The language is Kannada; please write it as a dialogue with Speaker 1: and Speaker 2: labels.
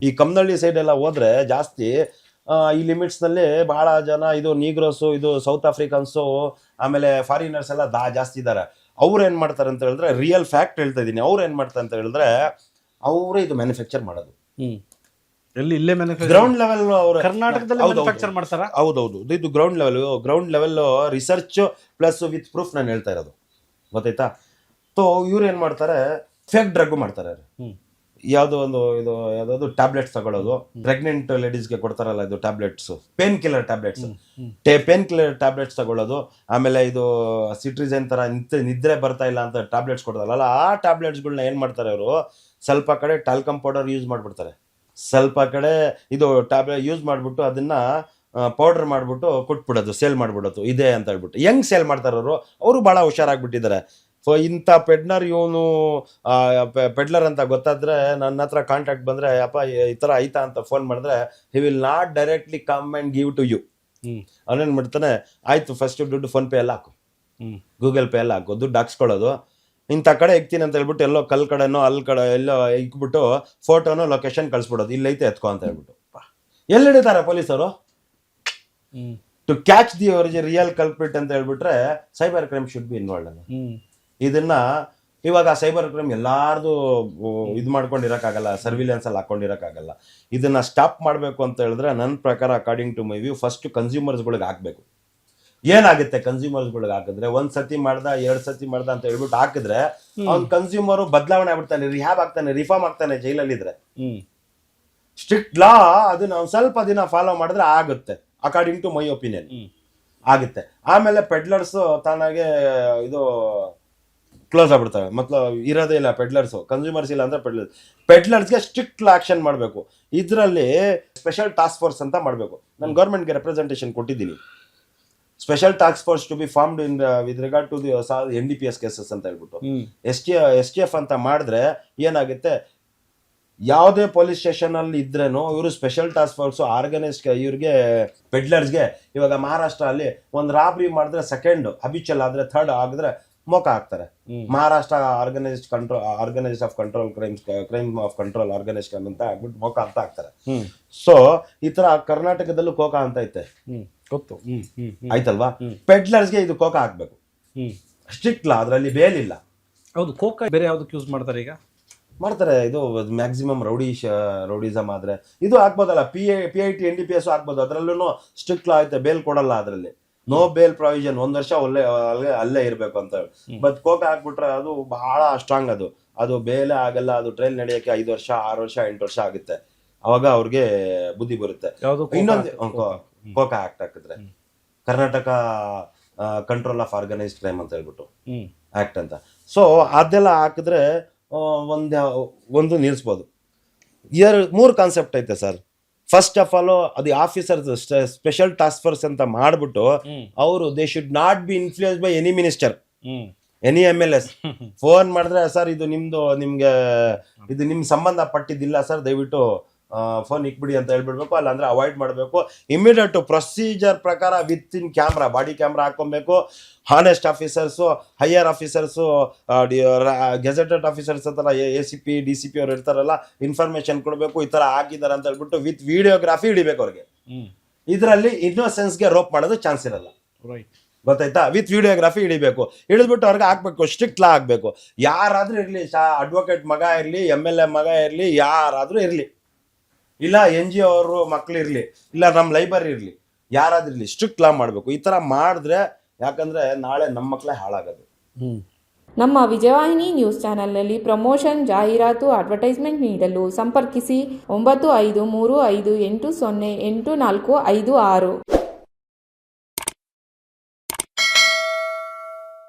Speaker 1: ಈ ಕಮ್ಮನಹಳ್ಳಿ ಸೈಡ್ ಎಲ್ಲ ಹೋದ್ರೆ ಜಾಸ್ತಿ ಈ ಲಿಮಿಟ್ಸ್ನಲ್ಲಿ ಬಹಳ ಜನ ಇದು ನೀಗ್ರೋಸು, ಇದು ಸೌತ್ ಆಫ್ರಿಕನ್ಸು, ಆಮೇಲೆ ಫಾರಿನರ್ಸ್ ಎಲ್ಲ ಜಾಸ್ತಿ ಇದ್ದಾರೆ. ಅವ್ರು ಏನು ಮಾಡ್ತಾರೆ ಅಂತ ಹೇಳಿದ್ರೆ, ರಿಯಲ್ ಫ್ಯಾಕ್ಟ್ ಹೇಳ್ತಾ ಇದ್ದೀನಿ, ಅವ್ರು ಏನು ಮಾಡ್ತಾರೆ ಅಂತ ಹೇಳಿದ್ರೆ ಅವರೇ ಇದು ಮ್ಯಾನುಫ್ಯಾಕ್ಚರ್ ಮಾಡೋದು.
Speaker 2: ಇಲ್ಲೇ
Speaker 1: ಗ್ರೌಂಡ್ ಲೆವೆಲ್ ಅವರು
Speaker 2: ಕರ್ನಾಟಕದಲ್ಲಿ ಮ್ಯಾನುಫ್ಯಾಕ್ಚರ್ ಮಾಡ್ತಾರಾ?
Speaker 1: ಹೌದೌದು, ಇದು ground level research plus with proof ನಾನು ಹೇಳ್ತಾ ಇರೋದು, ಗೊತ್ತಾಯ್ತಾ? ಸೊ ಇವ್ರು ಏನ್ ಮಾಡ್ತಾರೆ, ಫೇಕ್ ಡ್ರಗ್ ಮಾಡ್ತಾರೆ. ಯಾವ್ದಾದ್ರು ಟ್ಯಾಬ್ಲೆಟ್ಸ್ ತಗೊಳ್ಳೋದು, ಪ್ರೆಗ್ನೆಂಟ್ ಲೇಡೀಸ್ಗೆ ಕೊಡ್ತಾರಲ್ಲ ಇದು ಟ್ಯಾಬ್ಲೆಟ್ಸ್, ಪೇನ್ ಕಿಲ್ಲರ್ ಟ್ಯಾಬ್ಲೆಟ್ಸ್ ತಗೊಳ್ಳೋದು. ಆಮೇಲೆ ಇದು ಸಿಟ್ರಿಸೈನ್ ತರ ನಿದ್ರೆ ಬರ್ತಾ ಇಲ್ಲ ಅಂತ ಟ್ಯಾಬ್ಲೆಟ್ಸ್ ಕೊಡ್ತಾರಲ್ಲ, ಆ ಟ್ಯಾಬ್ಲೆಟ್ಸ್ಗಳನ್ನ ಏನ್ ಮಾಡ್ತಾರೆ ಅವರು, ಸ್ವಲ್ಪ ಕಡೆ ಟಾಲ್ಕಮ್ ಪೌಡರ್ ಯೂಸ್ ಮಾಡ್ಬಿಡ್ತಾರೆ, ಸ್ವಲ್ಪ ಕಡೆ ಇದು ಟ್ಯಾಬ್ಲೆಟ್ ಯೂಸ್ ಮಾಡ್ಬಿಟ್ಟು ಅದನ್ನ ಪೌಡರ್ ಮಾಡ್ಬಿಟ್ಟು ಕೊಟ್ಬಿಡೋದು, ಸೇಲ್ ಮಾಡ್ಬಿಡೋದು ಇದೆ ಅಂತ ಹೇಳ್ಬಿಟ್ಟು. ಹೆಂಗ್ ಸೇಲ್ ಮಾಡ್ತಾರ ಅವರು ಬಹಳ ಹುಷಾರಾಗ್ಬಿಟ್ಟಿದ್ದಾರೆ. ಸೊ ಇಂಥ ಪೆಡ್ಲರ್, ಇವನು ಪೆಡ್ಲರ್ ಅಂತ ಗೊತ್ತಾದ್ರೆ ನನ್ನ ಹತ್ರ ಕಾಂಟ್ಯಾಕ್ಟ್ ಬಂದ್ರೆ, ಅಪ್ಪ ಈ ತರ ಆಯ್ತಾ ಅಂತ ಫೋನ್ ಮಾಡಿದ್ರೆ, he will not directly come and give to you. ಅವನೇನ್ ಮಾಡ್ತಾನೆ, ಆಯ್ತು ಫಸ್ಟ್ ದುಡ್ಡು ಫೋನ್ ಪೇ ಎಲ್ಲ ಹಾಕು, ಗೂಗಲ್ ಪೇ ಎಲ್ಲ ಹಾಕು, ದುಡ್ಡು ಹಾಕ್ಸ್ಕೊಳ್ಳೋದು. ಇಂಥ ಕಡೆ ಇಕ್ತೀನಿ ಅಂತ ಹೇಳ್ಬಿಟ್ಟು ಎಲ್ಲೋ ಕಲ್ ಕಡೆನೋ ಅಲ್ಲಿ ಕಡೆ ಎಲ್ಲೋ ಇಕ್ಬಿಟ್ಟು ಫೋಟೋನೋ ಲೊಕೇಶನ್ ಕಳ್ಸ್ಬಿಡೋದು, ಇಲ್ಲೈತೆ ಎತ್ಕೊ ಅಂತ ಹೇಳ್ಬಿಟ್ಟು. ಎಲ್ಲಿ ಹಿಡಿತಾರೆ ಪೊಲೀಸರು? To catch the real culprit ಅಂತ ಹೇಳ್ಬಿಟ್ರೆ cyber crime should be involved. ಇದನ್ನ ಇವಾಗ ಸೈಬರ್ ಕ್ರೈಮ್ ಎಲ್ಲಾರ್ದು ಇದು ಮಾಡ್ಕೊಂಡಿರಕ್ಕಾಗಲ್ಲ, ಸರ್ವಿಲೆನ್ಸ್ ಅಲ್ಲಿ ಹಾಕೊಂಡಿರಕ್ಕಾಗಲ್ಲ. ಇದನ್ನ ಸ್ಟಾಪ್ ಮಾಡಬೇಕು ಅಂತ ಹೇಳಿದ್ರೆ ನನ್ನ ಪ್ರಕಾರ, according to my view, first ಕನ್ಸ್ಯೂಮರ್ಸ್ಗಳಿಗೆ ಹಾಕ್ಬೇಕು. ಏನಾಗುತ್ತೆ ಕನ್ಸ್ಯೂಮರ್ಸ್ಗಳಿಗೆ ಹಾಕಿದ್ರೆ, ಒಂದ್ ಸತಿ ಮಾಡ್ದ 2 ಸತಿ ಮಾಡ್ದ ಅಂತ ಹೇಳ್ಬಿಟ್ಟು ಹಾಕಿದ್ರೆ ಅವ್ನ್ ಕನ್ಸ್ಯೂಮರ್ ಬದಲಾವಣೆ ಆಗ್ಬಿಡ್ತಾನೆ, ರಿಹ್ಯಾಬ್ ಆಗ್ತಾನೆ, ರಿಫಾರ್ಮ್ ಆಗ್ತಾನೆ ಜೈಲಲ್ಲಿ ಇದ್ರೆ. ಸ್ಟ್ರಿಕ್ಟ್ ಲಾ ಅದನ್ನ ಒಂದ್ ಸ್ವಲ್ಪ ದಿನ ಫಾಲೋ ಮಾಡಿದ್ರೆ ಆಗುತ್ತೆ, ಅಕಾರ್ಡಿಂಗ್ ಟು ಮೈ ಒಪಿನಿಯನ್ ಆಗುತ್ತೆ. ಆಮೇಲೆ ಪೆಡ್ಲರ್ಸ್ ತಾನಾಗೆ ಇದು ಕ್ಲೋಸ್ ಆಗ್ಬಿಡ್ತವೆ, ಇರೋದೇ ಇಲ್ಲ ಪೆಡ್ಲರ್ಸ್, ಕನ್ಸ್ಯೂಮರ್ಸ್ ಇಲ್ಲ ಅಂದ್ರೆ ಪೆಡ್ಲರ್ಸ್ಗೆ ಸ್ಟ್ರಿಕ್ಟ್ ಆಕ್ಷನ್ ಮಾಡಬೇಕು. ಇದರಲ್ಲಿ ಸ್ಪೆಷಲ್ ಟಾಸ್ಕ್ ಫೋರ್ಸ್ ಅಂತ ಮಾಡಬೇಕು. ನಾನು ಗೌರ್ಮೆಂಟ್ಗೆ ರೆಪ್ರೆಸೆಂಟೇಷನ್ ಕೊಟ್ಟಿದ್ದೀನಿ, special task force to be formed in with regard to the NDPS cases ಅಂತ ಹೇಳ್ಬಿಟ್ಟು. STF ಅಂತ ಮಾಡಿದ್ರೆ ಏನಾಗುತ್ತೆ, ಯಾವುದೇ ಪೊಲೀಸ್ ಸ್ಟೇಷನ್ ಅಲ್ಲಿ ಇದ್ರೇನು ಇವರು ಸ್ಪೆಷಲ್ ಟಾಸ್ಕ್ ಫೋರ್ಸ್ ಆರ್ಗನೈಸ್ ಇವ್ರಿಗೆ ಪೆಡ್ಲರ್ಸ್ಗೆ. ಇವಾಗ ಮಹಾರಾಷ್ಟ್ರ ಅಲ್ಲಿ ಒಂದು ರಾಬ್ರಿ ಮಾಡಿದ್ರೆ ಸೆಕೆಂಡ್, ಹಬಿಚುವಲ್ ಆದ್ರೆ ಥರ್ಡ್ ಆಗಿದ್ರೆ ಮೋಕ ಹಾಕ್ತಾರೆ. Maharashtra organise of control crime of control organisation ಅಂತ ಆಗ್ಬಿಟ್ಟು ಮೋಕ ಅಂತ ಹಾಕ್ತಾರೆ. ಸೊ ಈ ತರ ಕರ್ನಾಟಕದಲ್ಲೂ ಕೋಕಾ ಅಂತ ಐತೆ,
Speaker 2: ಗೊತ್ತು
Speaker 1: ಆಯ್ತಲ್ವಾ? ಪೆಡ್ಲರ್ಸ್ಗೆ ಇದು ಕೋಕಾ ಹಾಕ್ಬೇಕು, ಸ್ಟ್ರಿಕ್ಟ್ ಲಾ, ಅದರಲ್ಲಿ ಬೇಲಿಲ್ಲ.
Speaker 2: ಹೌದು, ಕೋಕಾ ಬೇರೆ ಯಾವ್ದಕ್ಕೆ ಯೂಸ್ ಮಾಡ್ತಾರೆ? ಈಗ
Speaker 1: ಮಾಡ್ತಾರೆ, ಇದು ಮ್ಯಾಕ್ಸಿಮಮ್ ರೌಡಿಸಮ್ ಆದ್ರೆ ಇದು ಹಾಕ್ಬೋದಲ್ಲ, PIT NDPS ಹಾಕ್ಬೋದು, ಅದ್ರಲ್ಲೂ ಸ್ಟ್ರಿಕ್ಟ್ ಲಾ ಐತೆ, ಬೇಲ್ ಕೊಡಲ್ಲ ಅದರಲ್ಲಿ, ನೋ ಬೇಲ್ ಪ್ರಾವಿಷನ್, 1 ವರ್ಷ ಅಲ್ಲೇ ಇರ್ಬೇಕು ಅಂತ ಹೇಳಿ. ಬಟ್ ಕೋಕಾ ಹಾಕ್ಬಿಟ್ರೆ ಅದು ಬಹಳ ಸ್ಟ್ರಾಂಗ್, ಅದು ಬೇಲೆ ಆಗಲ್ಲ, ಅದು ಟ್ರೈಲ್ ನಡೆಯಕ್ಕೆ 5 ವರ್ಷ 6 ವರ್ಷ 8 ವರ್ಷ ಆಗುತ್ತೆ, ಅವಾಗ ಅವ್ರಿಗೆ ಬುದ್ಧಿ ಬರುತ್ತೆ. ಇನ್ನೊಂದು ಕೋಕಾ ಆಕ್ಟ್ ಹಾಕಿದ್ರೆ Karnataka control of organised crime ಅಂತ ಹೇಳ್ಬಿಟ್ಟು ಆಕ್ಟ್ ಅಂತ. ಸೊ ಅದೆಲ್ಲ ಹಾಕಿದ್ರೆ ಒಂದು ನಿಲ್ಸ್ಬೋದು. 3 ಕಾನ್ಸೆಪ್ಟ್ ಐತೆ ಸರ್. ಫಸ್ಟ್ ಆಫ್ ಆಲ್ ಅದು ಆಫೀಸರ್ಸ್ ಸ್ಪೆಷಲ್ ಟಾಸ್ಕ್ ಫೋರ್ಸ್ ಅಂತ ಮಾಡ್ಬಿಟ್ಟು ಅವರು they should not be influence by any minister, any MLS. Phone ಮಾಡಿದ್ರೆ ಸರ್ ಇದು ನಿಮ್ಗೆ ಇದು ನಿಮ್ ಸಂಬಂಧ ಪಟ್ಟಿದ್ದಿಲ್ಲ ಸರ್, ದಯವಿಟ್ಟು ಫೋನ್ ಇಕ್ಬಿಡಿ ಅಂತ ಹೇಳ್ಬಿಡ್ಬೇಕು, ಅಲ್ಲಾಂದ್ರೆ ಅವಾಯ್ಡ್ ಮಾಡಬೇಕು. ಇಮಿಡಿಯೇಟ್ ಪ್ರೊಸೀಜರ್ ಪ್ರಕಾರ with in camera, body camera ಹಾಕೊಬೇಕು. Honest officers, higher officers, gazetted officers ಅಂತಾರ, ACP DCP ಅವ್ರು ಇರ್ತಾರಲ್ಲ, ಇನ್ಫಾರ್ಮೇಶನ್ ಕೊಡಬೇಕು, ಈ ತರ ಆಗಿದ್ದಾರೆ ಅಂತ ಹೇಳ್ಬಿಟ್ಟು ವಿತ್ ವಿಡಿಯೋಗ್ರಾಫಿ ಹಿಡಿಬೇಕು ಅವ್ರಿಗೆ. ಇದರಲ್ಲಿ ಇನ್ನೋಸೆನ್ಸ್ಗೆ ರೋಪ್ ಮಾಡೋದು ಚಾನ್ಸ್ ಇರಲ್ಲ, ಗೊತ್ತಾಯ್ತಾ? ವಿತ್ ವಿಡಿಯೋಗ್ರಾಫಿ ಹಿಡಿಬೇಕು, ಹಿಡಿದ್ಬಿಟ್ಟು ಅವ್ರಿಗೆ ಹಾಕ್ಬೇಕು, ಸ್ಟ್ರಿಕ್ಟ್ ಲಾ ಆಗ್ಬೇಕು. ಯಾರಾದ್ರೂ ಇರ್ಲಿ, ಅಡ್ವೊಕೇಟ್ ಮಗ ಇರ್ಲಿ, MLA ಮಗ ಇರ್ಲಿ, ಯಾರಾದ್ರೂ ಇರ್ಲಿ, ಇಲ್ಲ NGO ಅವರು ಮಕ್ಳು ಇರ್ಲಿ, ಇಲ್ಲ ನಮ್ಮ ಲೈಬ್ರರಿ ಇರ್ಲಿ, ಯಾರಾದ್ರೂ ಇರ್ಲಿ, ಸ್ಟ್ರಿಕ್ಟ್ ಲಾ ಮಾಡಬೇಕು. ಈ ತರ ಮಾಡಿದ್ರೆ, ಯಾಕಂದ್ರೆ ನಾಳೆ ನಮ್ಮ ಮಕ್ಕಳೇ ಹಾಳಾಗೋದು.
Speaker 3: ನಮ್ಮ ವಿಜಯವಾಹಿನಿ ನ್ಯೂಸ್ ಚಾನೆಲ್ನಲ್ಲಿ ಪ್ರಮೋಷನ್, ಜಾಹೀರಾತು, ಅಡ್ವರ್ಟೈಸ್ಮೆಂಟ್ ನೀಡಲು ಸಂಪರ್ಕಿಸಿ 9535808456.